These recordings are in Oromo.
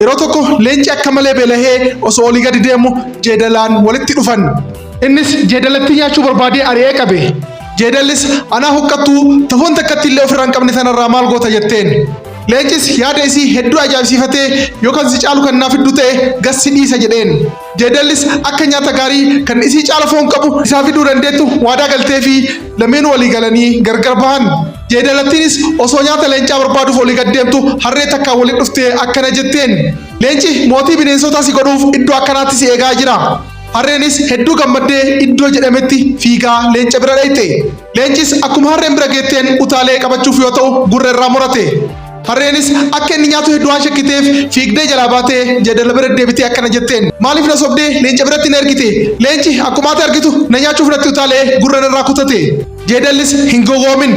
yeroo tokko leenci akka malee beelahee osoo olii gadi deemu jeedalaan walitti dhufan. Innis jeedalatti nyaachuu barbaadee ari'ee qabe. Jeedallis anaa huqqattu ta'uun takkatti illee ofirraa hin qabne sanarraa maal goota jetteen. Leencis yaada isii hedduu ajaa'ibsiifatee yookaan si caalu kan naaf fiddu ta'e gassi dhiisa jedheen. Jeedallis akka nyaata gaarii kan isii caala foon qabu isaa fiduu dandeettu waadaa galtee fi lameen walii galanii gargar bahan. Jeedalattiinis osoo nyaata leencaa barbaaduuf olii gad deemtu harree takkaan walitti dhuftee akkana jetteen. Leenci mootii bineensotaa si godhuuf iddoo akkanaatti si eegaa jira. Harreenis hedduu gammaddee iddoo jedhametti fiigaa leenca bira dhayte. Leencis akkuma harreen bira geetteen utaalee qabachuuf yoo ta'u gurra irraa murate. Harreenis akka inni nyaatu hedduu waan shakkiteef fiigdee jalaa baatee jeedala bira deebitee akkana jetteen. Maaliif na sobdee leenca biratti na ergite? Leenci akkuma ati argitu na nyaachuuf natti utaalee gurra irraa kutate. Jeedallis hin gowwoomin.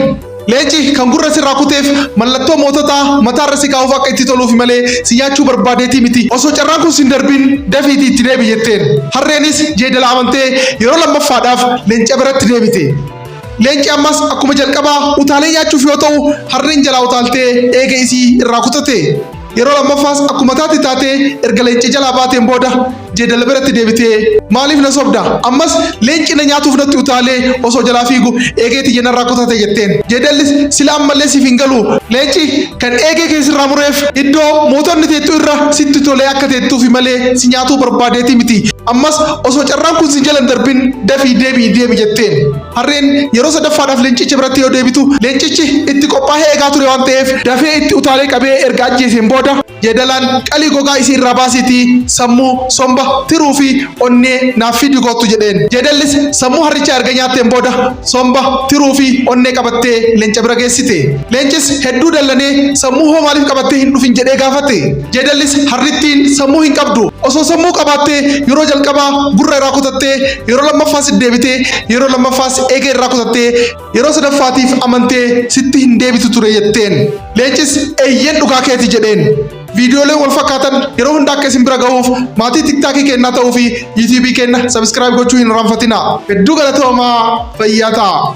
Leenci kan gurra sirraa kuteef mallattoo moototaa mataarra si kaa'uuf akka itti toluuf malee si nyaachuu barbaadeetii miti. Osoo carraan kun sin darbiin dafiitii itti deebi jetteen. Harreenis jeedala amantee yeroo lammaffaadhaaf leenca biratti deebite. Leenci ammas akkuma jalqabaa utaalee nyaachuuf yoo ta'u harreen jalaa utaaltee eega isii irraa kutate. Yeroo lammaffaas akkuma taatee erga leenci jalaa baateen booda jeedala biratti deebitee maaliif na sobda? Ammas leenci na nyaatuuf natti utaalee osoo jalaa fiigu eegeeti jenarraa kutate jetteen. Jeedallis sila ammallee siif hin galu. Leenci kan eegee keessirraa mureef iddoo mootonni teettuu irra sitti tolee akka teettuufi malee si nyaatuu barbaadeeti miti. Ammas osoo carraan kun sin jala hin darbin dafii deebi jetteen. Harreen yeroo sadaffaadhaaf leencicha biratti yoo deebitu leencichi itti qophaa'ee eegaa ture waan ta'eef dafee itti utaalee qabee erga ajjeeseen booda jeedalaan qalii gogaa isii irraa baasiitii sammuu, somba, tiruu fi onnee naaf fidi kottu jedheen. Jeedallis sammuu harrichaa erga nyaatteen booda somba, tiruu fi onnee qabattee leenca bira geessite. Leencis hedduu dallanee sammuu hoo maaliif qabattee hin dhufin jedhee gaafate. Jeedallis harrittiin sammuu hin qabdu. Osoo sammuu qabaattee yeroo jalqabaa gurra irraa kutattee yeroo lammaffaas deebitee yeroo lammaffaas eegee irraa kutattee yeroo sadaffaatiif amantee sitti hin deebitu ture jetteen. Leencis eeyyeen dhugaa keeti jedheen. Viidiyoolee wal fakkaatan yeroo hunda akka isin bira gahuuf maatii tiktaakii kennaa ta'uu fi yuutuubii kenna sabiskiraayib gochuu hin irraanfatina. Hedduu galatoomaa fayyaa ta'a.